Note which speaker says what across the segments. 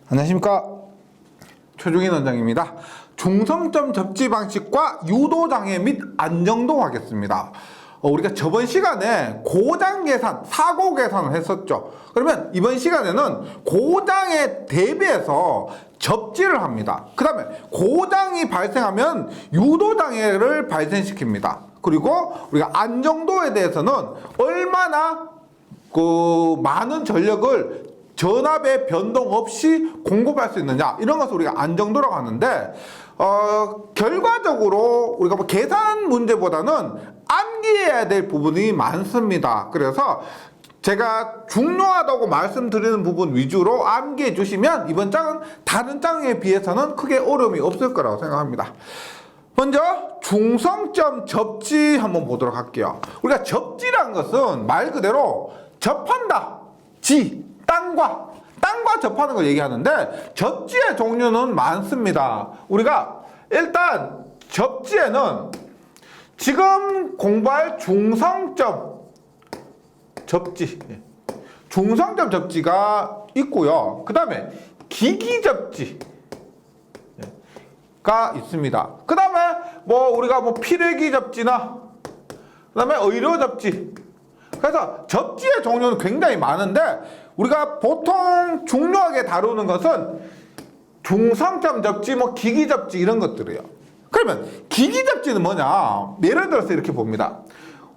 Speaker 1: 안녕하십니까, 최종인 원장입니다. 중성점 접지 방식과 유도장애 및 안정도 하겠습니다. 우리가 저번 시간에 고장 계산, 사고 계산을 했었죠. 그러면 이번 시간에는 고장에 대비해서 접지를 합니다. 그 다음에 고장이 발생하면 유도장애를 발생시킵니다. 그리고 우리가 안정도에 대해서는 얼마나 많은 전력을 전압의 변동 없이 공급할 수 있느냐, 이런 것을 우리가 안정도라고 하는데, 결과적으로 우리가 계산 문제보다는 암기해야 될 부분이 많습니다. 그래서 제가 중요하다고 말씀드리는 부분 위주로 암기해 주시면 이번 장은 다른 장에 비해서는 크게 어려움이 없을 거라고 생각합니다. 먼저 중성점 접지 한번 보도록 할게요. 우리가 접지란 것은 말 그대로 접한다, 땅과 접하는 걸 얘기하는데, 접지의 종류는 많습니다. 우리가 일단 접지에는 지금 공부할 중성점 접지가 있고요. 그 다음에 기기 접지가 있습니다. 그 다음에 우리가 필기 접지나, 그 다음에 의료 접지. 그래서 접지의 종류는 굉장히 많은데, 우리가 보통 중요하게 다루는 것은 중성점 접지, 기기 접지 이런 것들이에요. 그러면 기기 접지는 뭐냐? 예를 들어서 이렇게 봅니다.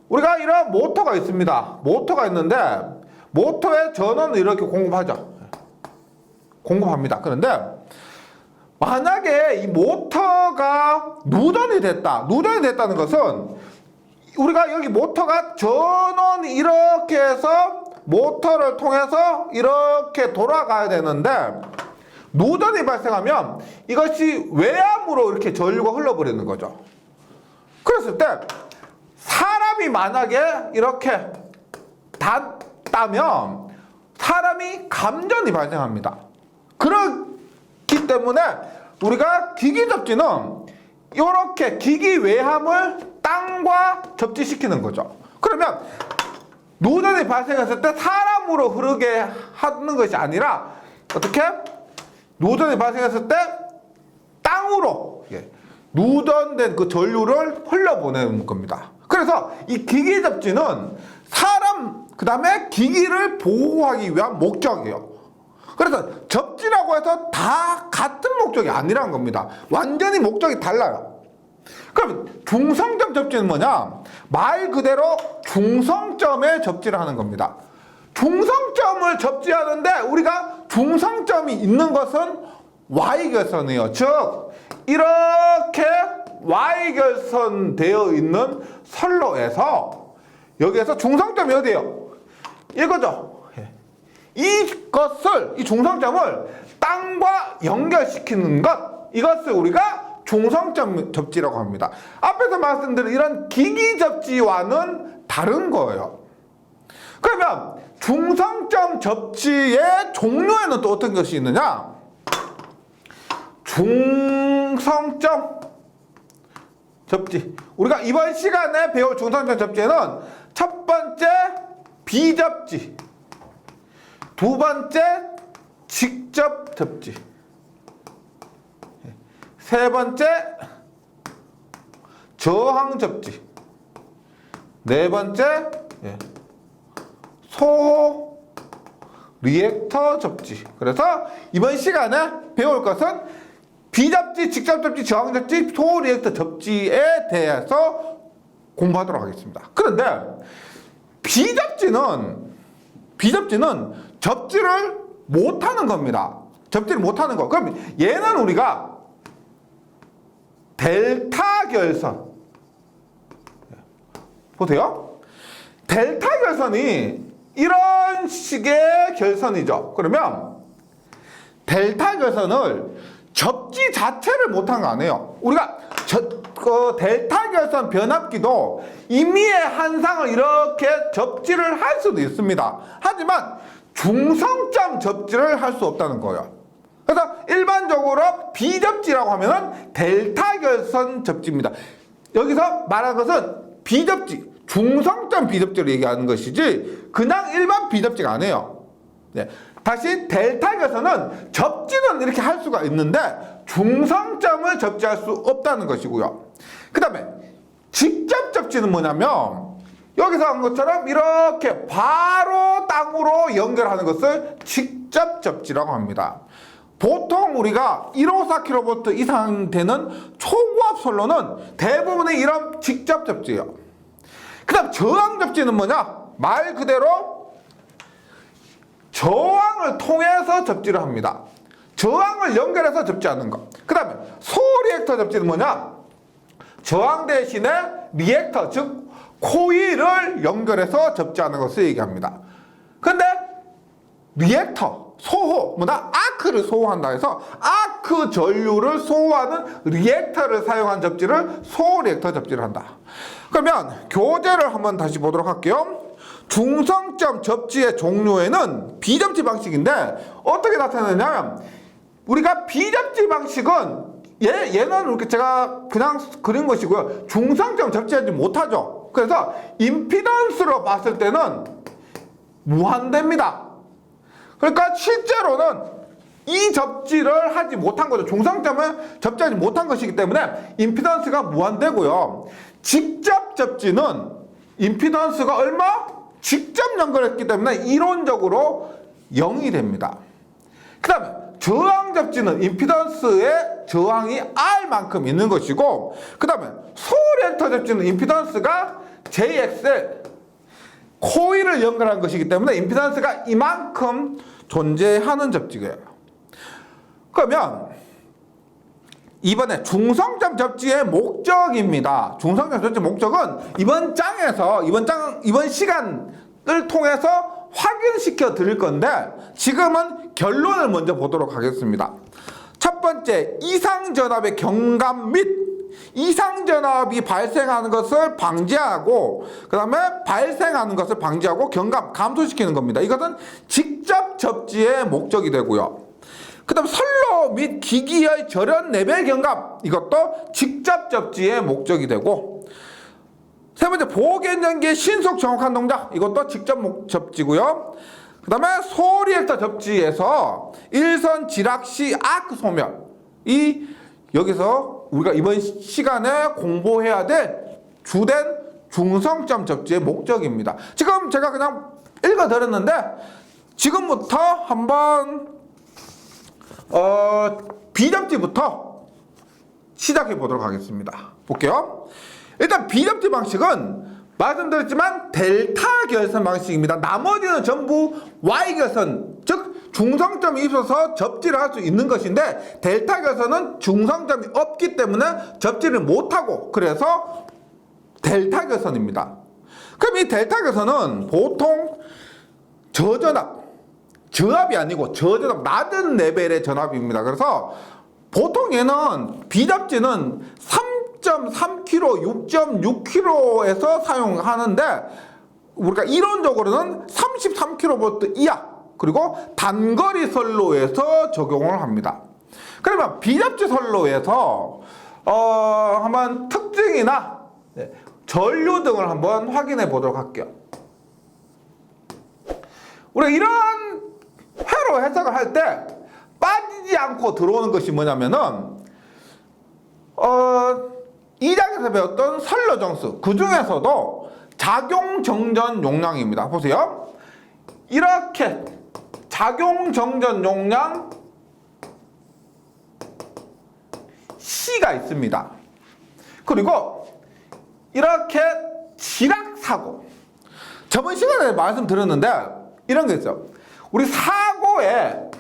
Speaker 1: 우리가 이런 모터가 있습니다. 모터가 있는데 모터에 전원을 이렇게 공급합니다. 그런데 만약에 이 모터가 누전이 됐다는 것은, 우리가 여기 모터가 전원이 이렇게 해서 모터를 통해서 이렇게 돌아가야 되는데, 누전이 발생하면 이것이 외압으로 이렇게 전류가 흘러버리는 거죠. 그랬을 때 사람이 만약에 이렇게 닿다면 사람이 감전이 발생합니다. 그렇기 때문에 우리가 기기 접지는 이렇게 기기 외함을 땅과 접지시키는 거죠. 그러면 누전이 발생했을 때 사람으로 흐르게 하는 것이 아니라, 어떻게? 누전이 발생했을 때 땅으로 누전된 그 전류를 흘려보내는 겁니다. 그래서 이 기기 접지는 사람, 그 다음에 기기를 보호하기 위한 목적이에요. 그래서 접지라고 해서 다 같은 목적이 아니라는 겁니다. 완전히 목적이 달라요. 그럼 중성점 접지는 뭐냐? 말 그대로 중성점에 접지를 하는 겁니다. 중성점을 접지하는데, 우리가 중성점이 있는 것은 Y결선이에요. 즉 이렇게 Y결선 되어 있는 선로에서, 여기에서 중성점이 어디예요? 이거죠. 이 중성점을 땅과 연결시키는 것, 이것을 우리가 중성점 접지라고 합니다. 앞에서 말씀드린 이런 기기 접지와는 다른 거예요. 그러면 중성점 접지의 종류에는 또 어떤 것이 있느냐? 중성점 접지, 우리가 이번 시간에 배울 중성점 접지에는 첫 번째 비접지, 두 번째 직접 접지, 세 번째 저항 접지, 네 번째 소호 리액터 접지. 그래서 이번 시간에 배울 것은 비접지, 직접 접지, 저항 접지, 소호 리액터 접지에 대해서 공부하도록 하겠습니다. 그런데 비접지는 접지를 못하는 겁니다. 접지를 못하는 거. 그럼 얘는 우리가 델타 결선, 보세요. 델타 결선이 이런 식의 결선이죠. 그러면 델타 결선을 접지 자체를 못한 거 아니에요. 우리가 델타 결선 변압기도 임의의 한상을 이렇게 접지를 할 수도 있습니다. 하지만 중성점 접지를 할 수 없다는 거예요. 그래서 일반적으로 비접지라고 하면은 델타 결선 접지입니다. 여기서 말하는 것은 비접지, 중성점 비접지를 얘기하는 것이지 그냥 일반 비접지가 아니에요. 다시 델타에서는 접지는 이렇게 할 수가 있는데 중성점을 접지할 수 없다는 것이고요. 그 다음에 직접 접지는 뭐냐면 여기서 한 것처럼 이렇게 바로 땅으로 연결하는 것을 직접 접지라고 합니다. 보통 우리가 154kV 이상 되는 초고압 선로는 대부분의 이런 직접 접지예요. 그 다음 저항 접지는 뭐냐? 말 그대로 저항을 통해서 접지를 합니다. 저항을 연결해서 접지하는 것. 그 다음에 소리액터 접지는 뭐냐? 저항 대신에 리액터, 즉 코일을 연결해서 접지하는 것을 얘기합니다. 근데 리액터, 소호, 뭐다? 아크를 소호한다 해서 아크 전류를 소호하는 리액터를 사용한 접지를 소리액터 접지를 한다. 그러면 교재를 한번 다시 보도록 할게요. 중성점 접지의 종류에는 비접지 방식인데 어떻게 나타나냐면 우리가 비접지 방식은 얘는 이렇게 제가 그냥 그린 것이고요. 중성점 접지하지 못하죠. 그래서 임피던스로 봤을 때는 무한대입니다. 그러니까 실제로는 이 접지를 하지 못한 거죠. 중성점을 접지하지 못한 것이기 때문에 임피던스가 무한대고요. 직접 접지는 임피던스가 얼마? 직접 연결했기 때문에 이론적으로 0이 됩니다. 그 다음에 저항 접지는 임피던스의 저항이 R만큼 있는 것이고, 그 다음에 소리액터 접지는 임피던스가 JXL 코일을 연결한 것이기 때문에 임피던스가 이만큼 존재하는 접지예요. 그러면 이번에 중성점 접지의 목적입니다. 중성점 접지 목적은 이번 시간을 통해서 확인시켜 드릴 건데 지금은 결론을 먼저 보도록 하겠습니다. 첫 번째, 이상전압의 경감 및 이상전압이 발생하는 것을 방지하고 그 다음에 발생하는 것을 방지하고 경감, 감소시키는 겁니다. 이것은 직접 접지의 목적이 되고요. 그 다음 선로 및 기기의 절연 레벨 경감, 이것도 직접 접지의 목적이 되고, 세 번째 보호견전기의 신속 정확한 동작, 이것도 직접 접지고요. 그 다음에 소리액터 접지에서 일선 지락시 아크 소멸, 이 여기서 우리가 이번 시간에 공부해야 될 주된 중성점 접지의 목적입니다. 지금 제가 그냥 읽어드렸는데 지금부터 한번 비접지부터 시작해 보도록 하겠습니다. 볼게요. 일단 비접지 방식은 말씀드렸지만 델타 결선 방식입니다. 나머지는 전부 Y 결선, 즉 중성점이 있어서 접지를 할 수 있는 것인데 델타 결선은 중성점이 없기 때문에 접지를 못하고, 그래서 델타 결선입니다. 그럼 이 델타 결선은 보통 저전압, 저압이 아니고 저전압, 낮은 레벨의 전압입니다. 그래서 보통 얘는 비접지는 3.3kg, 6.6kg에서 사용하는데 우리가 이론적으로는 33kV 이하, 그리고 단거리 선로에서 적용을 합니다. 그러면 비접지 선로에서 한번 특징이나 전류 등을 한번 확인해 보도록 할게요. 우리가 이런 회로 해석을 할 때 빠지지 않고 들어오는 것이 뭐냐면은 이 장에서 배웠던 선로 정수, 그 중에서도 작용 정전 용량입니다. 보세요. 이렇게 작용 정전 용량 C가 있습니다. 그리고 이렇게 지락 사고, 저번 시간에 말씀드렸는데 이런 게 있어요. 우리 사고의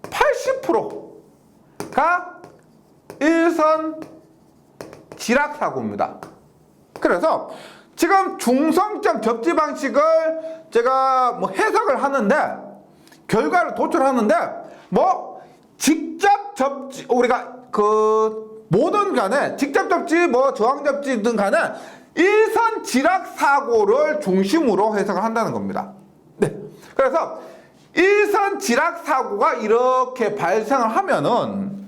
Speaker 1: 80%가 일선 지락 사고입니다. 그래서 지금 중성점 접지 방식을 제가 해석을 하는데, 결과를 도출하는데 직접 접지, 우리가 뭐든 간에 직접 접지, 저항 접지든 간에 일선 지락 사고를 중심으로 해석을 한다는 겁니다. 네. 그래서 일선 지락 사고가 이렇게 발생을 하면은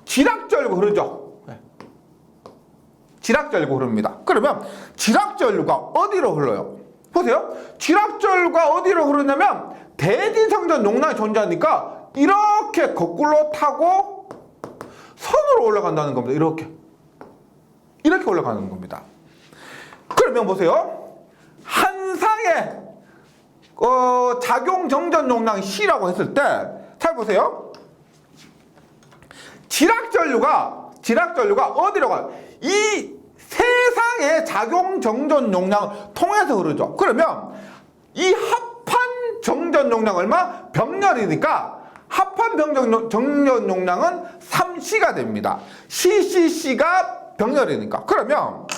Speaker 1: 지락전류가 흐르죠. 네. 지락전류가 흐릅니다. 그러면 지락전류가 어디로 흘러요? 보세요. 지락전류가 어디로 흐르냐면 대지정전 용량이 존재하니까 이렇게 거꾸로 타고 선으로 올라간다는 겁니다. 이렇게 올라가는 겁니다. 그러면 보세요. 한 상의 작용 정전 용량이 C라고 했을 때 잘 보세요. 지락전류가 어디로 가요? 이 세상의 작용 정전 용량을 통해서 흐르죠. 그러면 이 합한 정전 용량 얼마? 병렬이니까 합한 정전 용량은 3C가 됩니다. CCC가 병렬이니까. 그러면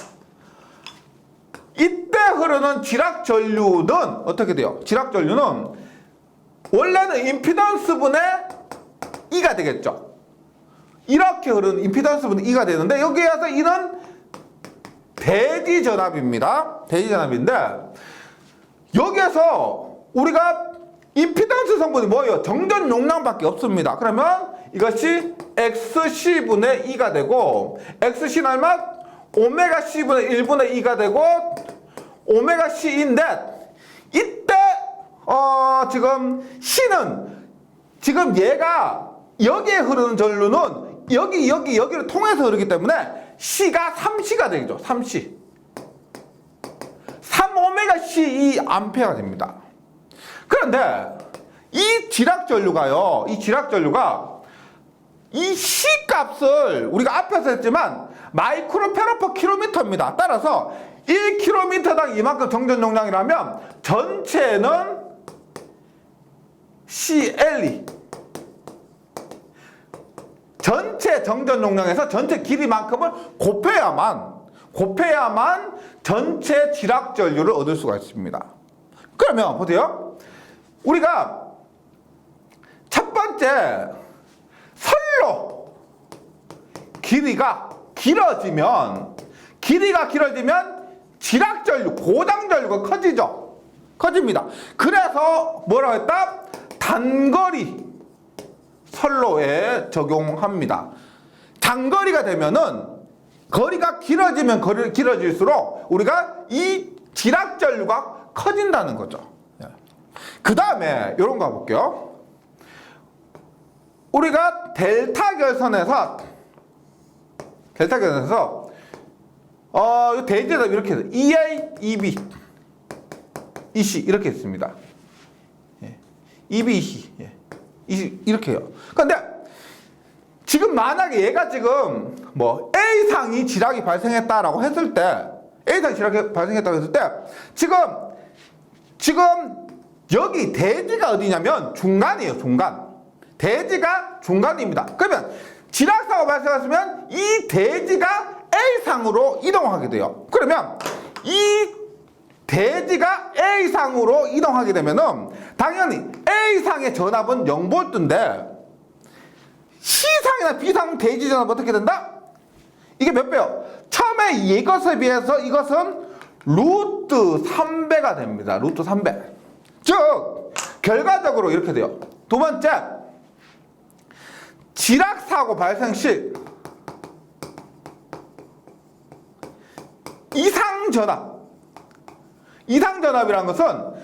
Speaker 1: 이때 흐르는 지락전류는 어떻게 돼요? 지락전류는 원래는 임피던스분의 E가 되겠죠. 이렇게 흐르는 임피던스분의 E가 되는데 여기에서 E는 대지전압입니다. 대지전압인데 여기에서 우리가 임피던스 성분이 뭐예요? 정전 용량밖에 없습니다. 그러면 이것이 XC분의 E가 되고 XC는 얼마? 오메가 C분의 1분의 2가 되고 오메가 C인데 이때 지금 C는 지금 얘가 여기에 흐르는 전류는 여기를 통해서 흐르기 때문에 C가 3C가 되겠죠. 3C 3오메가 C2 암페어가 됩니다. 그런데 이 지락전류가 이 C 값을 우리가 앞에서 했지만 마이크로페라 퍼 킬로미터입니다. 따라서 1km당 이만큼 정전 용량이라면 전체는 CLE 전체 정전 용량에서 전체 길이만큼을 곱해야만 전체 지락전류를 얻을 수가 있습니다. 그러면 보세요. 우리가 첫 번째 선로 길이가 길어지면 지락전류, 고장전류가 커집니다. 그래서 뭐라고 했다? 단거리 선로에 적용합니다. 장거리가 되면은 거리가 길어지면 길어질수록 우리가 이 지락전류가 커진다는 거죠. 그 다음에 이런 거 볼게요. 우리가 델타 결선에서 대지에다 이렇게 해서 EA, EB, EC 이렇게 했습니다. EB, EC 이렇게 해요. 그런데 지금 만약에 얘가 지금 뭐 A상이 지락이 발생했다라고 했을 때 지금 여기 대지가 어디냐면 중간이에요. 대지가 중간입니다. 그러면 지락사고가 발생했으면 이 대지가 A상으로 이동하게 돼요. 그러면 이 대지가 A상으로 이동하게 되면은 당연히 A상의 전압은 0V인데 C상이나 B상 대지 전압은 어떻게 된다? 이게 몇 배요? 처음에 이것에 비해서 이것은 루트 3배가 됩니다. 루트 3배. 즉 결과적으로 이렇게 돼요. 두 번째, 지락사고 발생 시 이상전압이라는 것은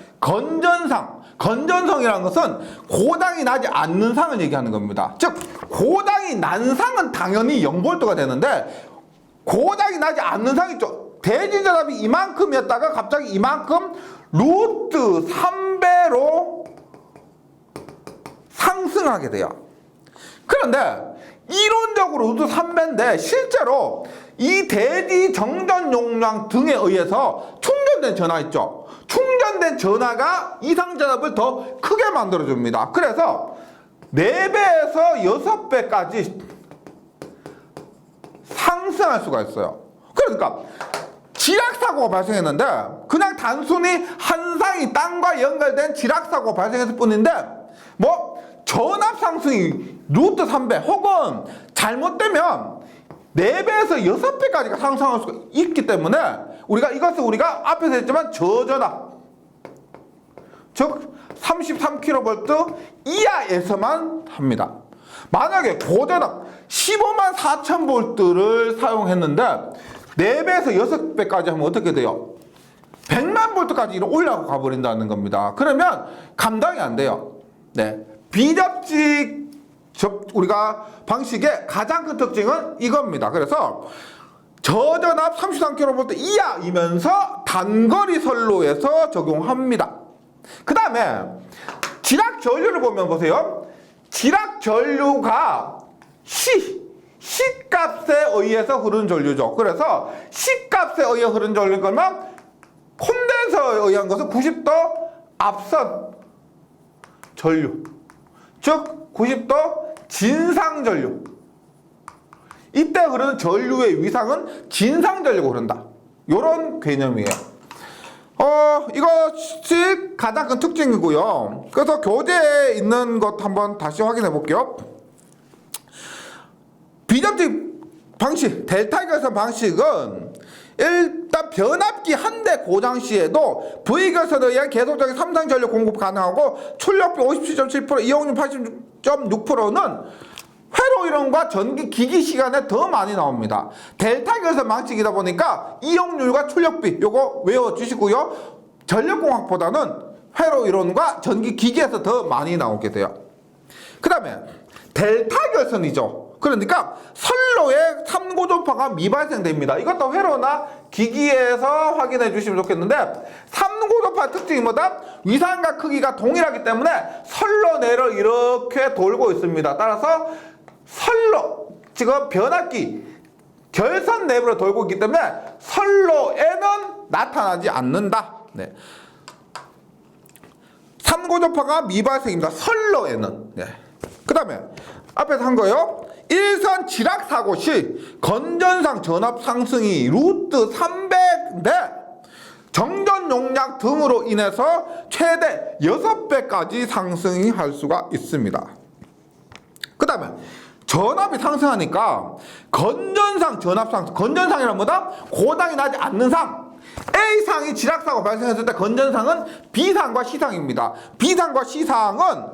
Speaker 1: 건전성이라는 것은 고당이 나지 않는 상을 얘기하는 겁니다. 즉 고당이 난 상은 당연히 0V가 되는데 고당이 나지 않는 상이 있죠. 대지전압이 이만큼이었다가 갑자기 이만큼 루트 3배로 상승하게 돼요. 그런데 이론적으로 루트 3배인데 실제로 이 대지 정전 용량 등에 의해서 충전된 전하 있죠. 충전된 전하가 이상전압을 더 크게 만들어줍니다. 그래서 4배에서 6배까지 상승할 수가 있어요. 그러니까 지락사고가 발생했는데 그냥 단순히 한 상이 땅과 연결된 지락사고가 발생했을 뿐인데 뭐 전압 상승이 루트 3배 혹은 잘못되면 4배에서 6배까지가 상승할 수가 있기 때문에 이것을 우리가 앞에서 했지만 저전압 즉 33kV 이하에서만 합니다. 만약에 고전압 15만 4천 V를 사용했는데 4배에서 6배까지 하면 어떻게 돼요? 100만 볼트까지 올라가 버린다는 겁니다. 그러면 감당이 안 돼요. 네. 비접지 우리가 방식의 가장 큰 특징은 이겁니다. 그래서 저전압 33kV 이하이면서 단거리 선로에서 적용합니다. 그 다음에 지락 전류를 보면 보세요. 지락 전류가 C값에 의해서 흐르는 전류죠. 그래서 C값에 의해 흐르는 전류인 거면 콘덴서에 의한 것은 90도 앞선 전류. 즉 90도 진상 전류. 이때 흐르는 전류의 위상은 진상 전류가 흐른다. 이런 개념이에요. 이것이 가장 큰 특징이고요. 그래서 교재에 있는 것 한번 다시 확인해 볼게요. 비접지 방식, 델타 결선 방식은 일단 변압기 한 대 고장 시에도 V결선에 의한 계속적인 삼성 전류 공급 가능하고 출력비 57.7%, 이용률 86.6%는 회로 이론과 전기 기기 시간에 더 많이 나옵니다. 델타 결선 방식이다 보니까 이용률과 출력비 요거 외워주시고요. 전력공학보다는 회로 이론과 전기 기기에서 더 많이 나오게 돼요. 그 다음에 델타 결선이죠. 그러니까 선로에 삼고전파가 미발생됩니다. 이것도 회로나 기기에서 확인해 주시면 좋겠는데, 삼고전파 특징이 뭐다? 위상과 크기가 동일하기 때문에 선로 내를 이렇게 돌고 있습니다. 따라서 선로, 지금 변압기 결선 내부로 돌고 있기 때문에 선로에는 나타나지 않는다. 네. 삼고전파가 미발생입니다. 선로에는. 네. 그 다음에 앞에서 한 거요. 일선 지락 사고 시 건전상 전압 상승이 루트 300대 정전 용량 등으로 인해서 최대 6배까지 상승이 할 수가 있습니다. 그 다음에 전압이 상승하니까 건전상 전압 상승, 건전상이란 뭐다? 고장이 나지 않는 상. A상이 지락사고 발생했을 때 건전상은 B상과 C상입니다. B상과 C상은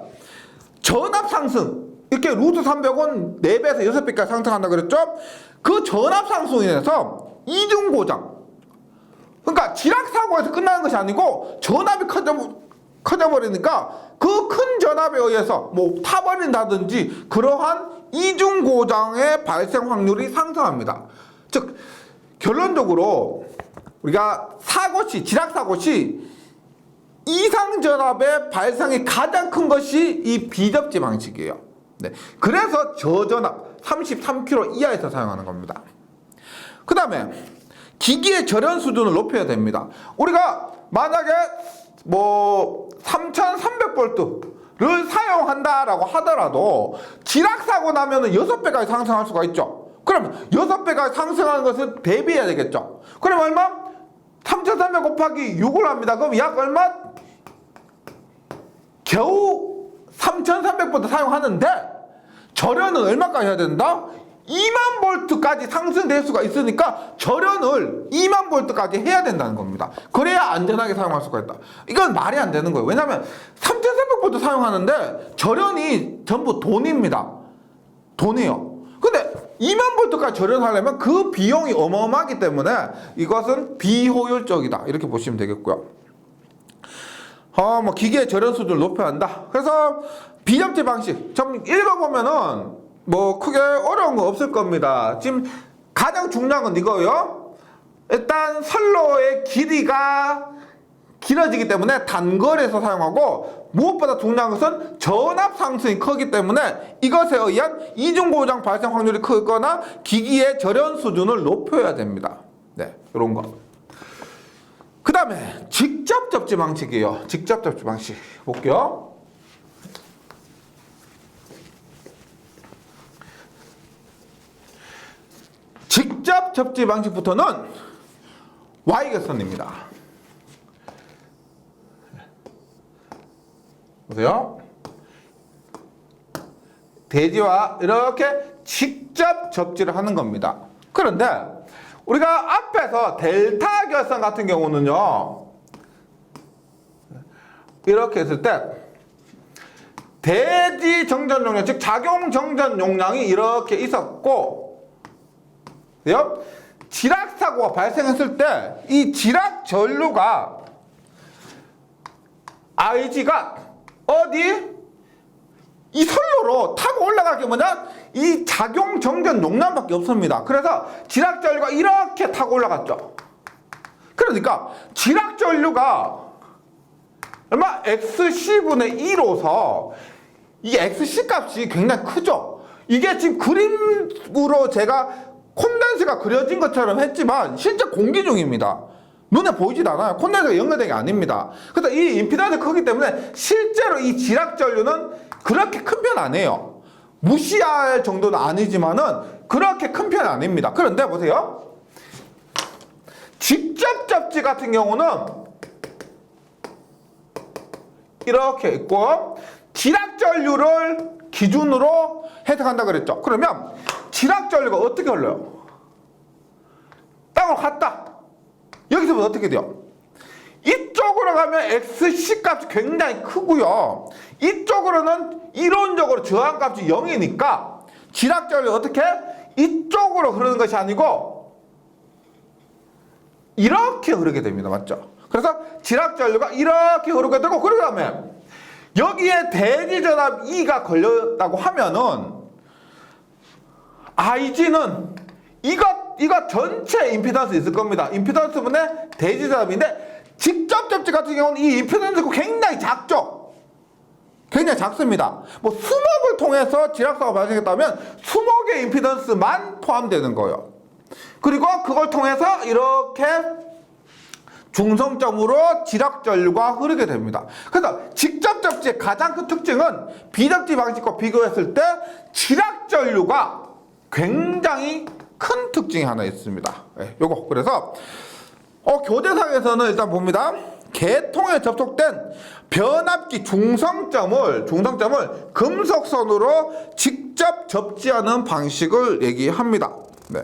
Speaker 1: 전압 상승, 이렇게 루트 300은 4배에서 6배까지 상승한다 그랬죠? 그 전압 상승으로 인해서 이중 고장, 그러니까 지락사고에서 끝나는 것이 아니고 전압이 커져버리니까 그 큰 전압에 의해서 뭐 타버린다든지 그러한 이중 고장의 발생 확률이 상승합니다. 즉 결론적으로 우리가 사고 시, 지락사고 시 이상 전압의 발생이 가장 큰 것이 이 비접지 방식이에요. 네. 그래서 저전압 33kV 이하에서 사용하는 겁니다. 그 다음에 기기의 절연 수준을 높여야 됩니다. 우리가 만약에 뭐 3300V를 사용한다라고 하더라도 지락사고 나면은 6배까지 상승할 수가 있죠. 그러면 6배까지 상승하는 것을 대비해야 되겠죠. 그럼 얼마? 3300 곱하기 6을 합니다. 그럼 약 얼마? 겨우 3300V 사용하는데 절연은 얼마까지 해야 된다? 2만 볼트까지 상승될 수가 있으니까 절연을 2만 볼트까지 해야 된다는 겁니다. 그래야 안전하게 사용할 수가 있다. 이건 말이 안 되는 거예요. 왜냐하면 3300V 사용하는데 절연이 전부 돈입니다. 돈이에요. 근데 2만 볼트까지 절연하려면 그 비용이 어마어마하기 때문에 이것은 비효율적이다. 이렇게 보시면 되겠고요. 뭐 기계의 절연 수준을 높여야 한다. 그래서 비접지 방식 좀 읽어보면은 뭐 크게 어려운 거 없을 겁니다. 지금 가장 중요한 건 이거예요. 일단 선로의 길이가 길어지기 때문에 단거리에서 사용하고, 무엇보다 중요한 것은 전압 상승이 크기 때문에 이것에 의한 이중고장 발생 확률이 크거나 기기의 절연 수준을 높여야 됩니다. 네, 이런 거. 그 다음에 직접 접지 방식이에요. 직접 접지 방식 볼게요. 직접 접지 방식부터는 Y결선입니다. 보세요. 대지와 이렇게 직접 접지를 하는 겁니다. 그런데 우리가 앞에서 델타 결선 같은 경우는요, 이렇게 했을 때 대지 정전 용량, 즉 작용 정전 용량이 이렇게 있었고, 지락 사고가 발생했을 때 이 지락 전류가 IG가 어디? 이 선로로 타고 올라갈 게 뭐냐? 이 작용 정전 용량밖에 없습니다. 그래서 지락 전류가 이렇게 타고 올라갔죠. 그러니까 지락 전류가 얼마? XC분의 1호서 이 XC 값이 굉장히 크죠. 이게 지금 그림으로 제가 콘덴스가 그려진 것처럼 했지만 실제 공기 중입니다. 눈에 보이지도 않아요. 콘덴스가 연결된 게 아닙니다. 그래서 이 임피던스 크기 때문에 실제로 이 지락 전류는 그렇게 큰 편 아니에요. 무시할 정도는 아니지만은 그렇게 큰 편 아닙니다. 그런데 보세요. 직접 접지 같은 경우는 이렇게 있고 지락 전류를 기준으로 해석한다 그랬죠. 그러면 지락 전류가 어떻게 흘러요? 땅으로 갔다. 여기서부터 어떻게 돼요? 이쪽으로 가면 XC 값이 굉장히 크고요. 이쪽으로는 이론적으로 저항 값이 0이니까 지락 전류 어떻게? 이쪽으로 흐르는 것이 아니고 이렇게 흐르게 됩니다. 맞죠? 그래서 지락 전류가 이렇게 흐르게 되고 그 다음에 여기에 대지전압 E가 걸렸다고 하면은 IG는 이거 전체 임피던스 있을 겁니다. 임피던스 분의 대지전압인데 직접 접지 같은 경우는 이 임피던스가 굉장히 작죠. 굉장히 작습니다. 뭐 수목을 통해서 지락사고가 발생했다면 수목의 임피던스만 포함되는 거예요. 그리고 그걸 통해서 이렇게 중성점으로 지락 전류가 흐르게 됩니다. 그래서 직접 접지의 가장 큰 특징은 비접지 방식과 비교했을 때 지락 전류가 굉장히 큰 특징이 하나 있습니다. 네, 요거 그래서 교재상에서는 일단 봅니다. 개통에 접촉된 변압기 중성점을 금속선으로 직접 접지하는 방식을 얘기합니다. 네.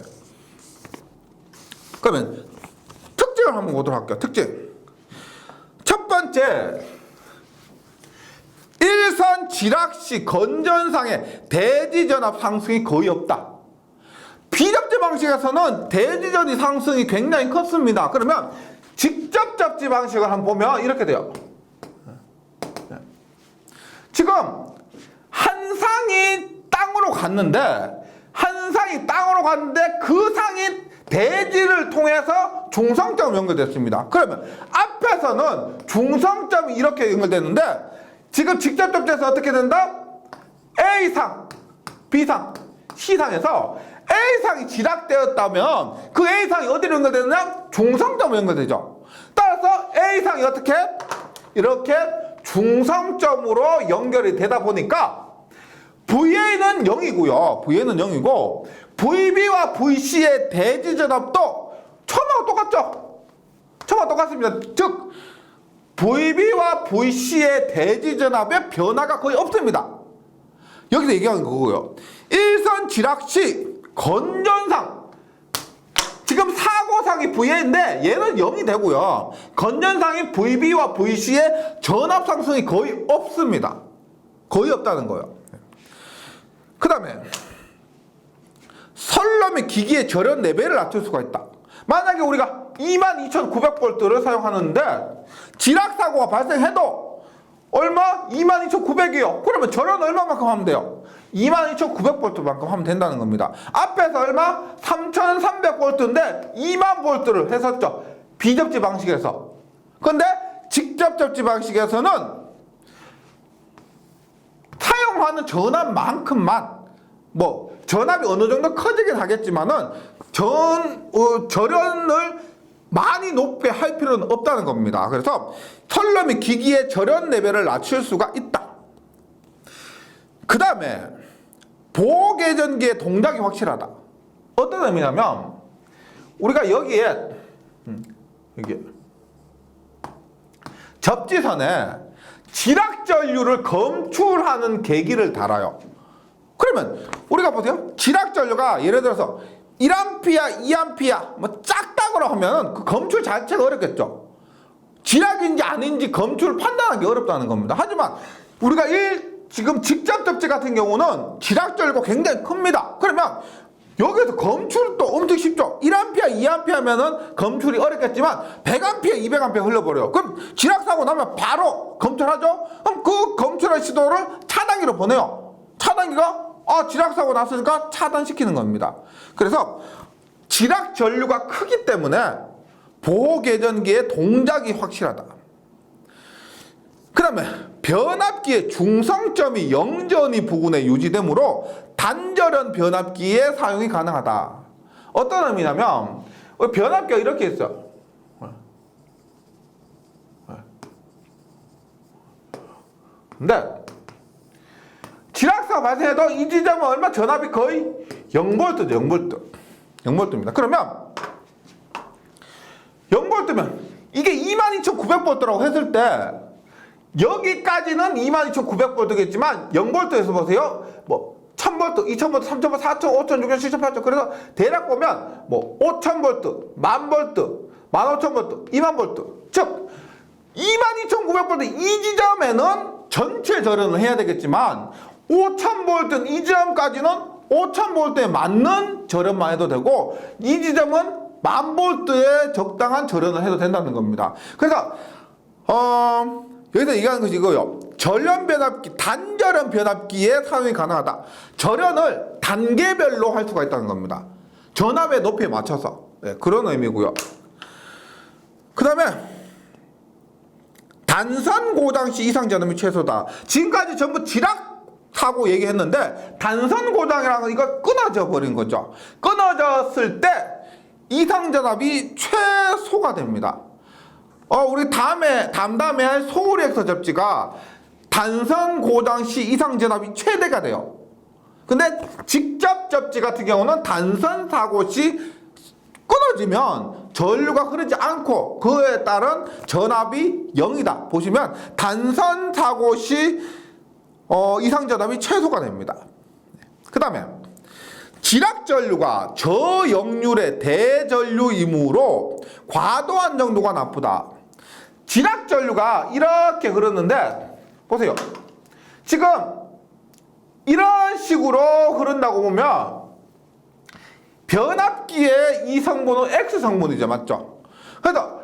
Speaker 1: 그러면 특징을 한번 보도록 할게요. 특징. 첫 번째, 일선 지락 시 건전상의 대지전압 상승이 거의 없다. 비접지 방식에서는 대지전이 상승이 굉장히 컸습니다. 그러면 직접 접지 방식을 한번 보면 이렇게 돼요. 지금 한 상이 땅으로 갔는데 그 상이 대지를 통해서 중성점으로 연결됐습니다. 그러면 앞에서는 중성점이 이렇게 연결됐는데 지금 직접 접지에서 어떻게 된다? A상, B상, C상에서 A상이 지락되었다면 그 A상이 어디로 연결되느냐? 중성점으로 연결되죠. 따라서 A상이 어떻게? 이렇게 중성점으로 연결이 되다 보니까 VA는 0이고요. VA는 0이고 VB와 VC의 대지전압도 처음하고 똑같죠? 처음하고 똑같습니다. 즉 VB와 VC의 대지전압의 변화가 거의 없습니다. 여기서 얘기하는 거고요. 일선 지락 시 건전상 지금 사고상이 VA인데 얘는 0이 되고요. 건전상이 VB와 VC의 전압 상승이 거의 없습니다. 거의 없다는 거예요. 그 다음에 선로 및 기기의 절연 레벨을 낮출 수가 있다. 만약에 우리가 22,900V를 사용하는데 지락 사고가 발생해도 얼마? 22,900이요. 그러면 절연 얼마만큼 하면 돼요? 22,900V만큼 하면 된다는 겁니다. 앞에서 얼마? 3,300V인데 20000V를 했었죠. 비접지 방식에서. 근데 직접 접지 방식에서는 사용하는 전압만큼만 뭐 전압이 어느 정도 커지긴 하겠지만은 절연을 많이 높게 할 필요는 없다는 겁니다. 그래서 선로 및 기기의 절연 레벨을 낮출 수가 있다. 그 다음에 보호개전기의 동작이 확실하다. 어떤 의미냐면 우리가 여기에 접지선에 지락전류를 검출하는 계기를 달아요. 그러면 우리가 보세요. 지락전류가 예를 들어서 1A, 2A 뭐 작다고 하면 그 검출 자체가 어렵겠죠. 지락인지 아닌지 검출을 판단하기 어렵다는 겁니다. 하지만 우리가 지금 직접 접지 같은 경우는 지락전류가 굉장히 큽니다. 그러면 여기서 검출도 엄청 쉽죠. 1A, 2A 하면은 검출이 어렵겠지만 100A, 200A 흘러버려요. 그럼 지락사고 나면 바로 검출하죠? 그럼 그 검출할 시도를 차단기로 보내요. 차단기가 지락사고 났으니까 차단시키는 겁니다. 그래서 지락 전류가 크기 때문에 보호개전기의 동작이 확실하다. 그 다음에 변압기의 중성점이 영전이 부근에 유지되므로 단절연 변압기의 사용이 가능하다. 어떤 의미냐면 변압기가 이렇게 있어요. 근데 지락사가 발생해도 이 지점은 얼마? 전압이 거의 0V죠. 0V입니다. 그러면 0V면 이게 22,900V라고 했을 때 여기까지는 22,900V겠지만 0V에서 보세요. 뭐 1000V, 2000V, 3000V, 4000, 5000, 6000, 7000, 8000. 그래서 대략 보면 뭐 5000V, 10,000V, 15000V, 20000V. 즉 22,900V 이 지점에는 전체 절연을 해야 되겠지만 5000V는 이 지점까지는 5000V에 맞는 절연만 해도 되고 이 지점은 1000V에 적당한 절연을 해도 된다는 겁니다. 그래서 여기서 얘기하는 것이 이거요. 절연 변압기, 단절연 변압기의 사용이 가능하다. 절연을 단계별로 할 수가 있다는 겁니다. 전압의 높이에 맞춰서. 네, 그런 의미고요. 그 다음에 단선 고장 시 이상 전압이 최소다. 지금까지 전부 지락 사고 얘기했는데 단선 고장이라는 건 이거 끊어져 버린 거죠. 끊어졌을 때 이상 전압이 최소가 됩니다. 우리 다음에 할 소우리액터 접지가 단선 고장 시 이상 전압이 최대가 돼요. 근데 직접 접지 같은 경우는 단선 사고 시 끊어지면 전류가 흐르지 않고 그에 따른 전압이 0이다. 보시면 단선 사고 시 이상 전압이 최소가 됩니다. 그 다음에 지락 전류가 저역률의 대전류이므로 과도한 정도가 나쁘다. 지락 전류가 이렇게 흐르는데 보세요. 지금 이런 식으로 흐른다고 보면 변압기의 이 성분은 X 성분이죠. 맞죠? 그래서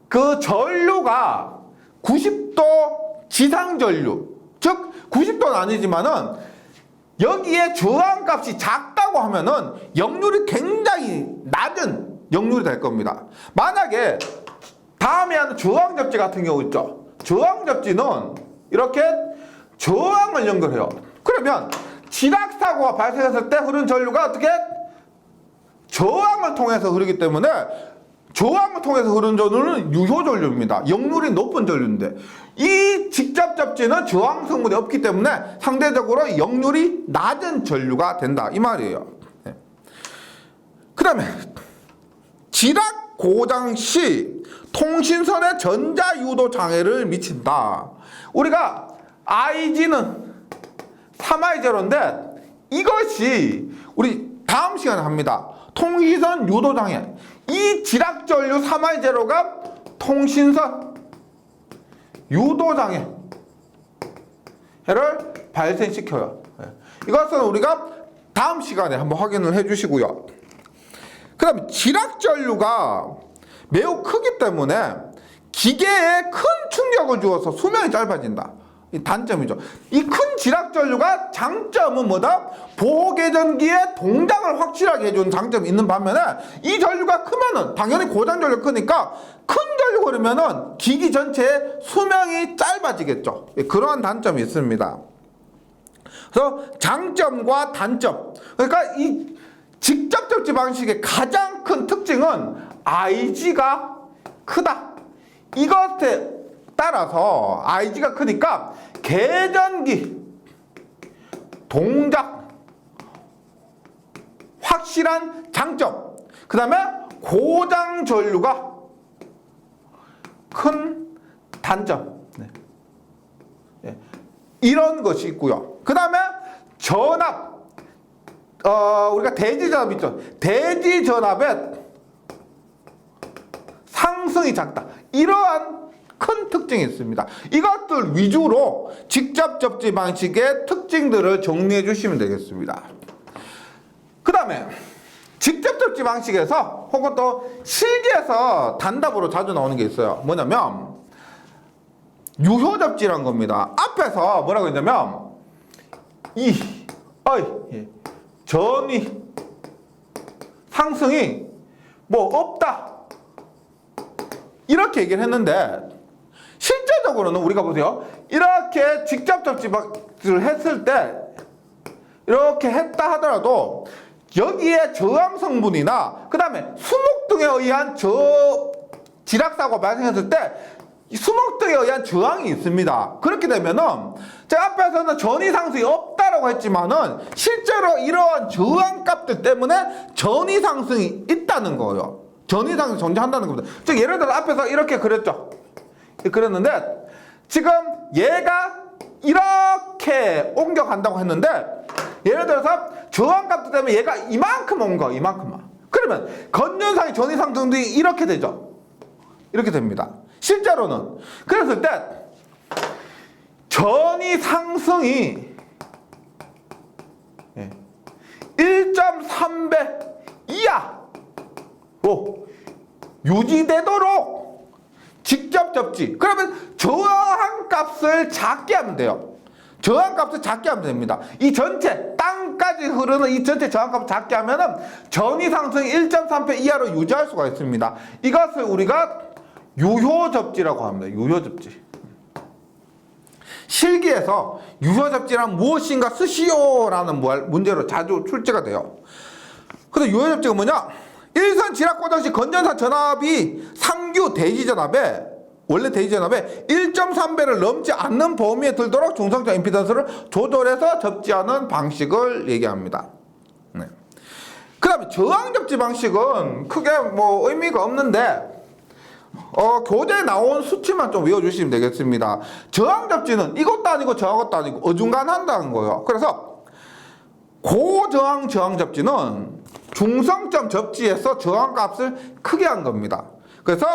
Speaker 1: 그 전류가 90도 지상 전류, 즉 90도는 아니지만은 여기에 저항값이 작다고 하면은 역률이 굉장히 낮은 역률이 될 겁니다. 만약에 다음에 하는 저항 접지 같은 경우 있죠. 저항 접지는 이렇게 저항을 연결해요. 그러면 지락 사고가 발생했을 때 흐른 전류가 어떻게 저항을 통해서 흐르기 때문에 저항을 통해서 흐르는 전류는 유효 전류입니다. 역률이 높은 전류인데 이 직접 접지는 저항 성분이 없기 때문에 상대적으로 역률이 낮은 전류가 된다 이 말이에요. 네. 그 다음에 지락 고장 시 통신선에 전자유도 장애를 미친다. 우리가 IG는 3I0인데 이것이 우리 다음 시간에 합니다. 통신선 유도장애. 이 지락전류 3I0가 통신선 유도장애를 발생시켜요. 이것은 우리가 다음 시간에 한번 확인을 해 주시고요. 그 다음에 지락전류가 매우 크기 때문에 기계에 큰 충격을 주어서 수명이 짧아진다. 이 단점이죠. 이 큰 지락전류가 장점은 뭐다? 보호개전기의 동작을 확실하게 해주는 장점이 있는 반면에 이 전류가 크면은 당연히 고장 전류 크니까 큰 전류가 그러면은 기기 전체의 수명이 짧아지겠죠. 그러한 단점이 있습니다. 그래서 장점과 단점. 그러니까 이 직접 접지 방식의 가장 큰 특징은 IG가 크다. 이것에 따라서 IG가 크니까 개전기 동작 확실한 장점, 그 다음에 고장 전류가 큰 단점. 네. 네. 이런 것이 있고요. 그 다음에 전압, 우리가 대지 전압 있죠. 대지 전압의 상승이 작다. 이러한 큰 특징이 있습니다. 이것들 위주로 직접 접지 방식의 특징들을 정리해 주시면 되겠습니다. 그 다음에 직접 접지 방식에서 혹은 또 실기에서 단답으로 자주 나오는 게 있어요. 뭐냐면 유효 접지란 겁니다. 앞에서 뭐라고 했냐면 전위 상승이 뭐 없다 이렇게 얘기를 했는데, 실제적으로는 우리가 보세요, 이렇게 직접 접지를 했을 때 이렇게 했다 하더라도 여기에 저항 성분이나 그 다음에 수목 등에 의한 지락사고가 발생했을 때 수목 등에 의한 저항이 있습니다. 그렇게 되면은 제가 앞에서는 전위 상승이 없다라고 했지만은 실제로 이러한 저항 값들 때문에 전위 상승이 있다는 거예요. 전위 상승이 존재한다는 겁니다. 즉 예를 들어 앞에서 이렇게 그렸죠. 그랬는데 지금 얘가 이렇게 옮겨간다고 했는데, 예를 들어서 저항 값들 때문에 얘가 이만큼 온 거, 이만큼만. 그러면 건전상의 전위 상승들이 이렇게 되죠. 이렇게 됩니다. 실제로는. 그랬을 때 전위 상승이 1.3배 이하로 유지되도록 직접 접지. 그러면 저항 값을 작게 하면 돼요. 저항 값을 작게 하면 됩니다. 이 전체 땅까지 흐르는 이 전체 저항 값을 작게 하면은 전위 상승이 1.3배 이하로 유지할 수가 있습니다. 이것을 우리가 유효 접지라고 합니다. 유효 접지. 실기에서 유효 접지란 무엇인가 쓰시오라는 문제로 자주 출제가 돼요. 그래서 유효 접지가 뭐냐? 일선 지락 고정 시 건전사 전압이 상규 대지 전압에 원래 대지 전압에 1.3배를 넘지 않는 범위에 들도록 중성적 임피던스를 조절해서 접지하는 방식을 얘기합니다. 네. 그 다음에 저항 접지 방식은 크게 뭐 의미가 없는데 교재에 나온 수치만 좀 외워주시면 되겠습니다. 저항 접지는 이것도 아니고 저것도 아니고 어중간한다는 거예요. 그래서 고저항 저항 접지는 중성점 접지에서 저항값을 크게 한 겁니다. 그래서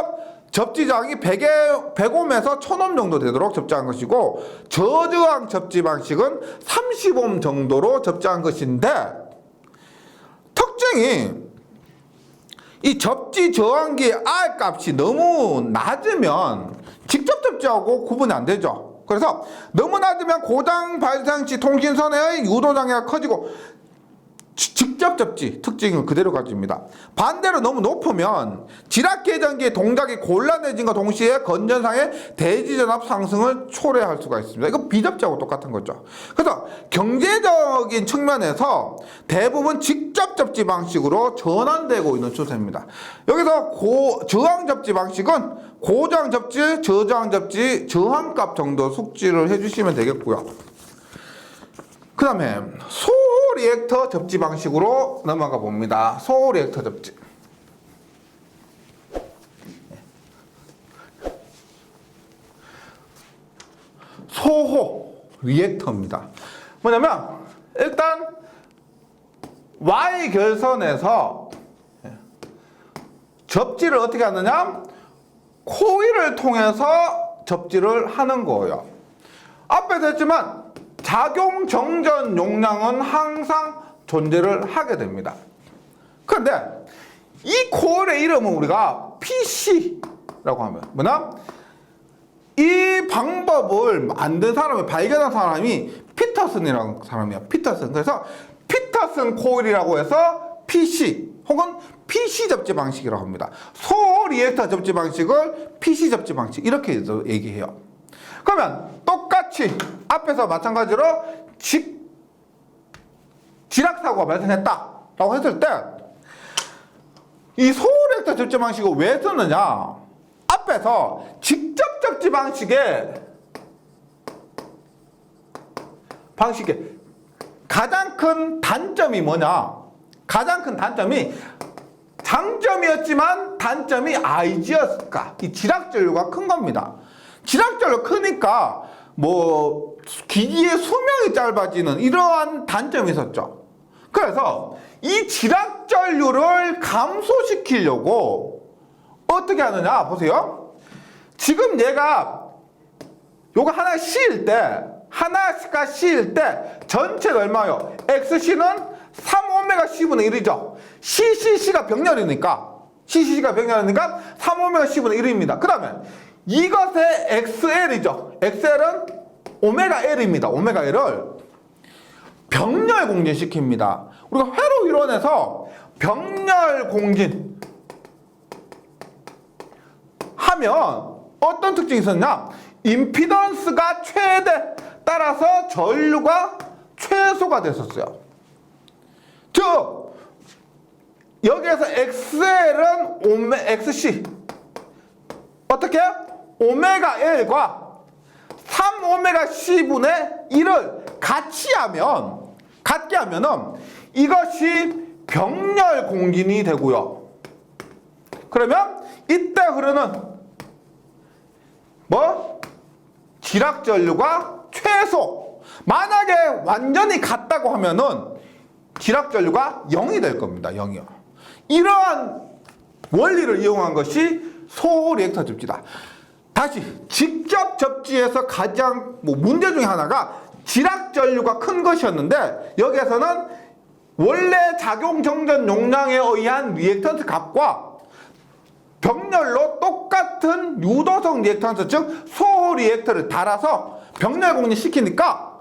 Speaker 1: 접지 저항이 100옴에서 1000옴 정도 되도록 접지한 것이고, 저저항 접지 방식은 30옴 정도로 접지한 것인데, 특징이 이 접지 저항기의 R 값이 너무 낮으면 직접 접지하고 구분이 안 되죠. 그래서 너무 낮으면 고장 발생 시 통신선의 유도장애가 커지고 직접 접지 특징을 그대로 가집니다. 반대로 너무 높으면 지락 계전기의 동작이 곤란해진과 동시에 건전상의 대지전압 상승을 초래할 수가 있습니다. 이거 비접지하고 똑같은 거죠. 그래서 경제적인 측면에서 대부분 직접 접지 방식으로 전환되고 있는 추세입니다. 여기서 저항 접지 방식은 고저항 접지, 저저항 접지, 저항값 정도 숙지를 해주시면 되겠고요. 그 다음에 소호 리액터 접지 방식으로 넘어가 봅니다. 소호 리액터 접지. 소호 리액터입니다. 뭐냐면 일단 Y 결선에서 접지를 어떻게 하느냐? 코일을 통해서 접지를 하는 거예요. 앞에서 했지만 작용 정전 용량은 항상 존재를 하게 됩니다. 그런데 이 코일의 이름은 우리가 PC라고 하면 뭐냐? 이 방법을 만든 사람을 발견한 사람이 피터슨이라는 사람이야. 피터슨. 그래서 피터슨 코일이라고 해서 PC 혹은 PC 접지 방식이라고 합니다. 소호 리액터 접지 방식을 PC 접지 방식 이렇게 얘기해요. 그러면 똑같이 앞에서 마찬가지로 지락사고가 발생했다라고 했을 때 이 소호 리액터 접지 방식을 왜 쓰느냐? 앞에서 직접 접지 방식의 가장 큰 단점이 뭐냐? 가장 큰 단점이 장점이었지만 단점이 IG였을까? 이 지락 전류가 큰 겁니다. 지락 전류 크니까 뭐 기기의 수명이 짧아지는 이러한 단점이 있었죠. 그래서 이 지락 전류를 감소시키려고 어떻게 하느냐 보세요. 지금 얘가 요거 하나가 C일 때 하나가 C일 때 전체가 얼마요? XC는 3오메가 C분의 1이죠. CCC가 병렬이니까 3오메가 C분의 1입니다. 그 다음에 이것의 XL이죠. XL은 오메가 L입니다. 오메가 L을 병렬 공진시킵니다. 우리가 회로 이론에서 병렬 공진 하면 어떤 특징이 있었냐? 임피던스가 최대, 따라서 전류가 최소가 됐었어요. 즉 여기에서 XL은 XC 어떻게? 오메가 L과 3오메가 C분의 1을 같게 하면은 이것이 병렬 공진이 되고요. 그러면 이때 흐르는 지락 전류가 최소. 만약에 완전히 같다고 하면은 지락 전류가 0이 될 겁니다. 0이요. 이러한 원리를 이용한 것이 소호 리액터 접지다. 다시 직접 접지에서 가장 문제 중에 하나가 지락 전류가 큰 것이었는데, 여기에서는 원래 작용 정전 용량에 의한 리액턴스 값과 병렬로 똑같은 유도성 리액턴스, 즉 소호 리액터를 달아서 병렬 공진 시키니까